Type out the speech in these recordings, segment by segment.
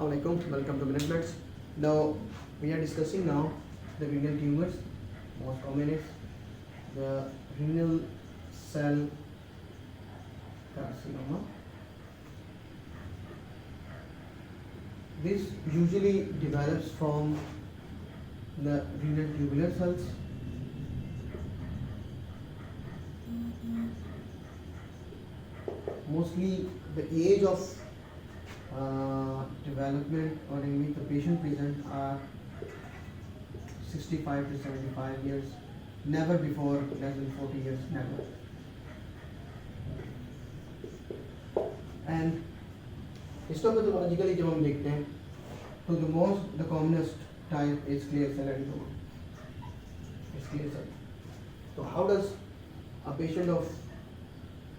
Assalamualaikum, welcome to Minute. Now we are discussing now the renal tumors. Most common is the renal cell carcinoma. This usually develops from the renal tubular cells. Mostly the age of development or in which the patient present are 65 to 75 years, never before less than 40 years, never. And histopathologically जब हम देखते हैं तो the commonest type is clear cell adenoma. It's clear cell. So how does a patient of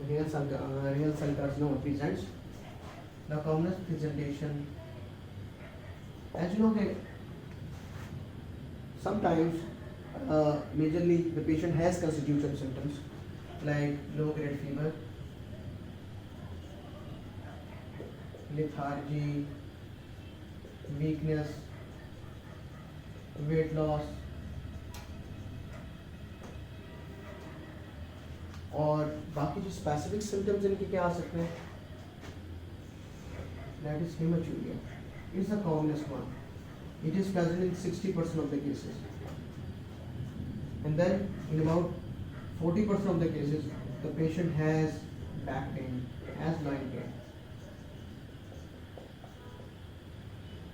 renal cell carcinoma presents? The commonest presentation, as you know, sometimes majorly the patient has constitutional symptoms like low grade fever, lethargy, weakness, weight loss, और बाकी जो specific symptoms इनके क्या आ सकते हैं? That is hematuria. It is the commonest one. It is present in 60% of the cases. And then in about 40% of the cases, the patient has back pain, has loin pain.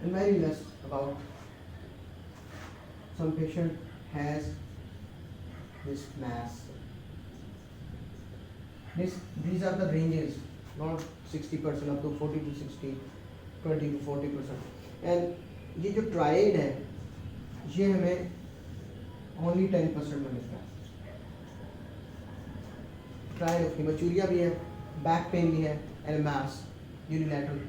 And very less about some patient has this mass. These are the ranges, not 60% up to 40 to 60, 20 to 40%. And ये जो triad है, ये हमें only 10% में मिलता है. Triad of hematuria भी है, back pain भी है, and mass, unilateral.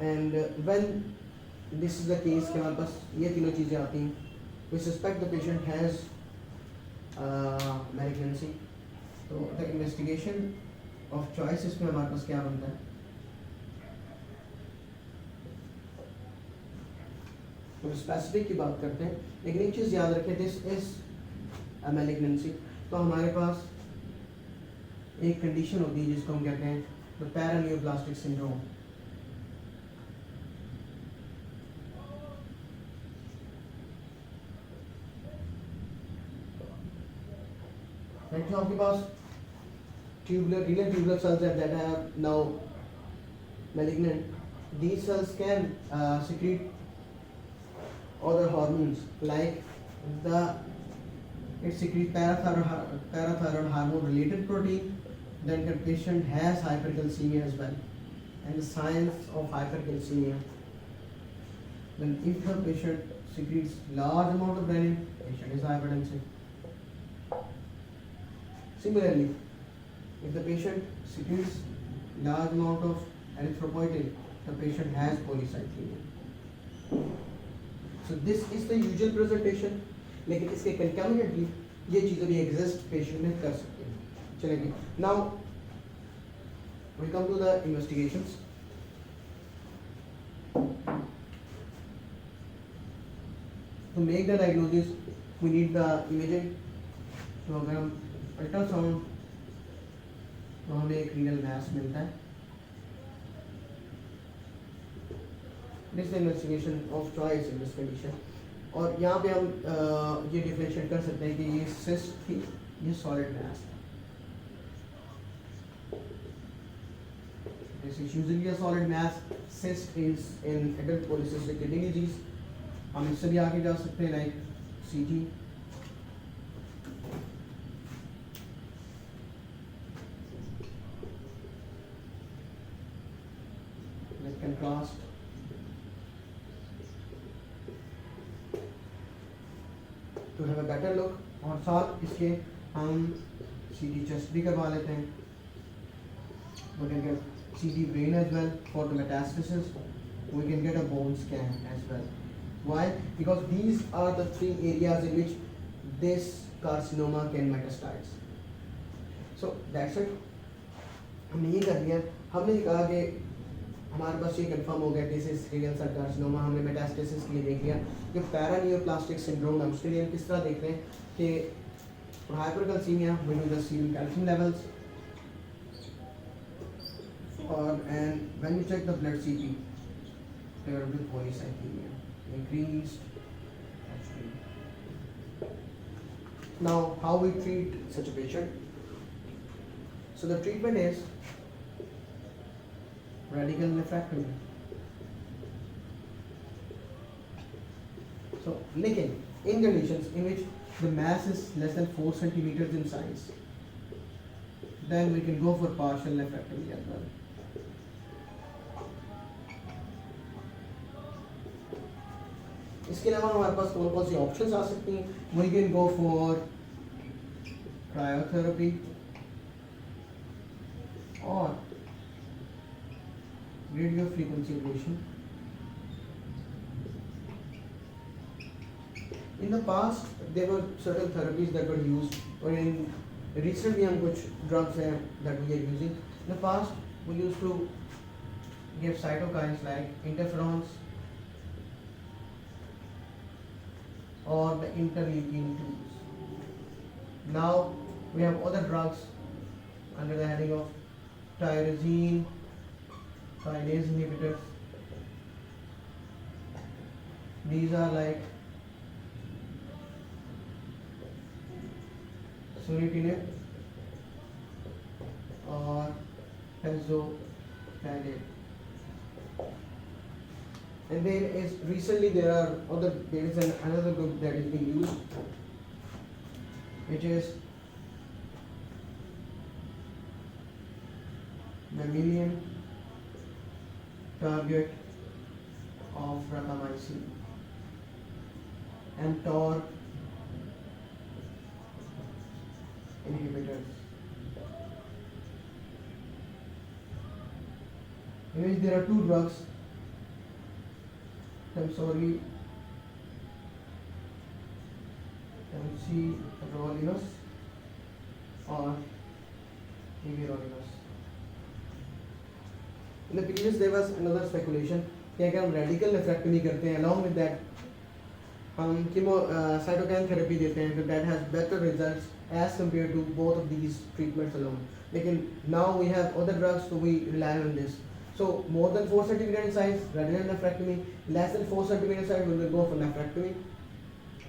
And when this is the case कि हमारे पास ये तीनों चीज़ें आती हैं, we suspect the patient has malignancy. तो the investigation of choice इसमें हमारे पास क्या बनता है? तो स्पेसिफिक की बात करते हैं, लेकिन एक चीज़ याद रखें, दिस इज अ मैलिग्नेंसी. तो हमारे पास एक कंडीशन होती है जिसको हम कहते हैं द पैरानियोप्लास्टिक सिंड्रोम. तो आपके पास renal tubular cells that are now malignant. These cells can secrete other hormones like it secretes parathyroid hormone related protein. Then the patient has hypercalcemia as well, and the signs of hypercalcemia. Then if the patient secretes large amount of renin, patient is hypertensive. Similarly, if the patient secretes large amount of erythropoietin, the patient has polycythemia. So this is the usual presentation. लेकिन इसके concomitantly ये चीज़ें भी exist patient में कर सकते हैं. चलेंगे. Now we come to the investigations. To make the diagnosis, we need the imaging. तो अगर हम अल्ट्रासाउंड तो हमें एक रीनल मैस मिलता है. This is investigation of choice in this condition. और यहाँ पे हम ये डिफरेंशिएट कर सकते हैं कि ये सिस्ट थी, ये सॉलिड मैस था. This is usually a solid mass. Cyst is in adult polycystic kidney disease. हम इससे भी आगे जा सकते हैं लाइक सीटी. Contrast. To have a better look, और साथ इसके हम CT chest भी करवा लेते हैं. We can get CT brain as well for the metastasis. We can get a bone scan as well. Why? Because these are the three areas in which this carcinoma can metastasize. So that's it. हमने ये कर लिया. हमने कहा कि हमारे पास ये confirm हो गया this is renal cell carcinoma, हमने मेटास्टेसिस के लिए देख लिया। जो पैरानियोप्लास्टिक सिंड्रोम है उसके लिए हम किस तरह देख रहे हैं कि hypercalcaemia we do the serum calcium levels और and when you check the blood CP there will be polycythemia increased actually. Now how we treat such a patient? So the treatment is radical nephrectomy. So लेकिन in conditions in which the mass is less than 4 centimeters in size, then we can go for partial nephrectomy as well. इसके अलावा हमारे पास कौन कौन सी options आ सकती हैं? We can go for cryotherapy or radio frequency ablation. In the past there were certain therapies that were used, or in recently हम कुछ drugs हैं that we are using. In the past we used to give cytokines like interferons or the interleukin 2s. Now we have other drugs under the heading of tyrosine kinase inhibitors. These are like sunitinib or fezopanib. And there is recently there is another group that is being used, which is mammalian target of rapamycin and TOR inhibitors, in which there are two drugs, temsirolimus or everolimus. In the previous there was another speculation कि अगर हम radical nephrectomy करते हैं along with that हम chemo cytokine therapy देते हैं तो that has better results as compared to both of these treatments alone. लेकिन now we have other drugs so we rely on this. So more than 4 centimeter in size, radical nephrectomy. Less than 4 centimeter size, we will go for nephrectomy,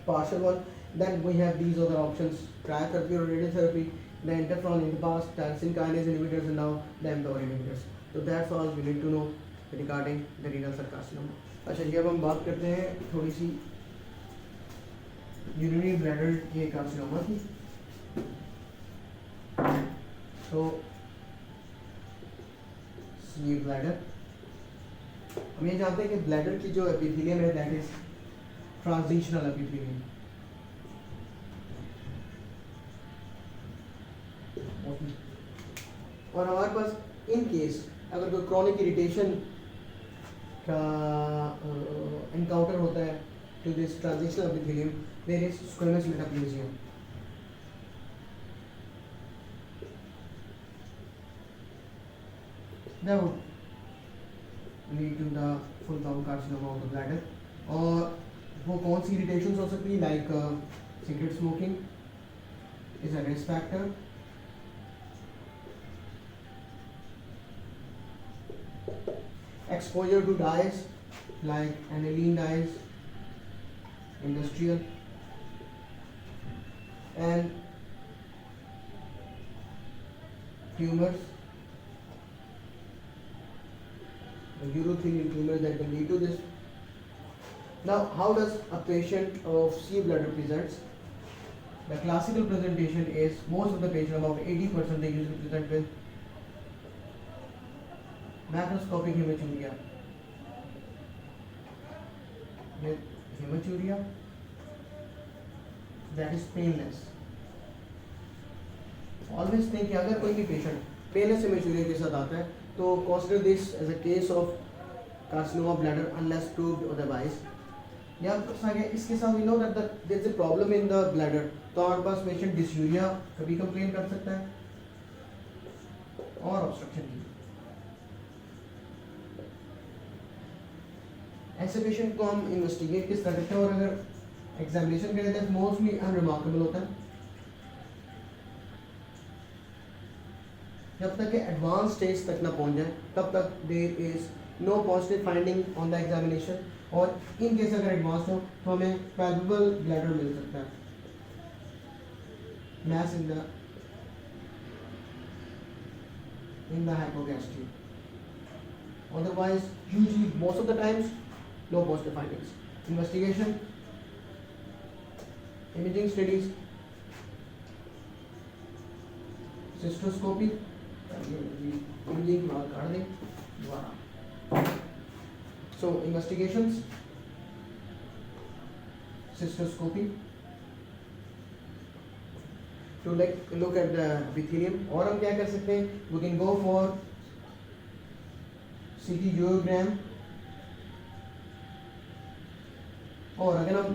partial one. Then we have these other options: cryotherapy or radiotherapy. The interferon in the past, tyrosine kinase inhibitors, and now the mTOR inhibitors. So that's all we need to know regarding the renal cell carcinoma. अच्छा जी, अब हम बात करते हैं थोड़ी सी urinary bladder के carcinoma की. So ये ब्लैडर, हम ये जानते हैं कि ब्लैडर की जो एपिथेलियम है दैट इज ट्रांजिशनल एपिथेलियम. और हमारे पास इन केस अगर कोई क्रॉनिक इरिटेशन का एनकाउंटर होता है to this transitional epithelium, there is squamous metaplasia. That would lead to the full blown carcinoma of the bladder. और वो कौन सी irritations हो सकती है? Like cigarette smoking is a risk factor. Exposure to dyes like aniline dyes, industrial, and tumors. Urothelial tumors that can lead to this. Now, how does a patient of C bladder presents? The classical presentation is most of the patient, about 80%, they usually present with macroscopic hematuria. With hematuria that is painless. Always think कि अगर कोई भी patient painless hematuria के साथ आता है तो consider this as a case of carcinoma of bladder unless proved otherwise. या इसके साथ we know that there is a problem in the bladder, तो हमारे पास patient dysuria कभी complain कर सकता है और obstruction की. ऐसे पेशेंट को हम इन्वेस्टिगेट किस तरह करते हैं, और अगर एग्जामिनेशन करें तो मोस्टली अनरिमार्केबल होता है। जब तक कि एडवांस स्टेज तक ना पहुंच जाए तब तक there is no positive finding on the examination, और इन केस अगर एडवांस हो तो हमें पैल्पेबल ब्लैडर मिल सकता है, mass in the hypogastria. Otherwise, usually most of the times, no positive findings. Investigation, imaging studies, cystoscopy, imaging so investigations, cystoscopy, to like look at the epithelium, और हम क्या कर सकते हैं, we can go for CT angiogram, और अगर हम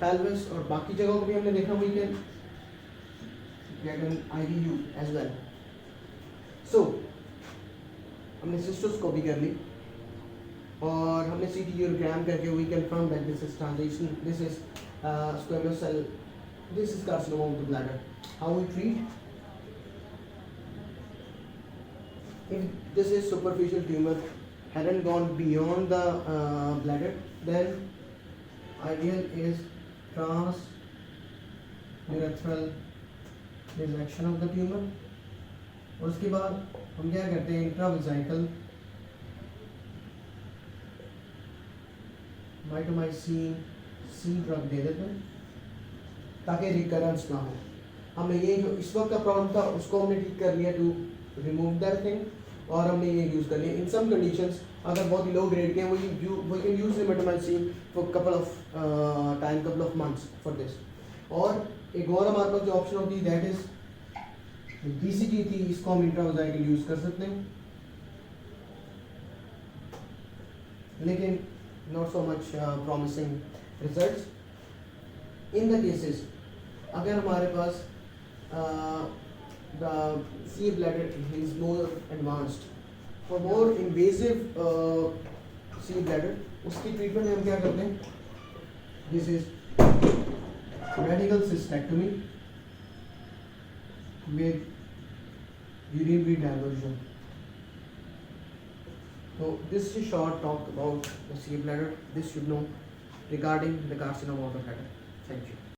pelvis और बाकी जगहों को भी हमने देखा, we can get an IVU as well. So हमने cystoscopy कर ली और हमने CT angiogram करके we confirm that this is transition, this is squamous cell, this is carcinoma of the bladder. How we treat? If this is superficial tumor hadn't gone beyond the bladder, then ideal is transurethral resection of the tumor. और उसके बाद हम क्या करते हैं, intravesical mitomycin C drug दे देते हैं ताकि रिकरेंस ना हो। हमने ये जो इस वक्त का प्रॉब्लम था उसको हमने ठीक कर लिया टू रिमूव दैट थिंग, और हमने ये यूज़ कर लिया। इन सम कंडीशंस अगर बहुत ही लो ग्रेड के हैं वी कैन यूज रिमेटोमाइसिन for couple of time, couple of months for this. और एक और हमारे पास जो ऑप्शन होती है दैट इज DCT थी, इसको हम इंट्रावेसिकल यूज कर सकते हैं, लेकिन not so much promising results in the cases अगर हमारे पास the C bladder is more advanced. For more invasive C bladder, उसकी ट्रीटमेंट हम क्या करते हैं, this is radical cystectomy with urinary diversion. So this is a short talk about the C bladder. This should know regarding the carcinoma of the bladder. Thank you.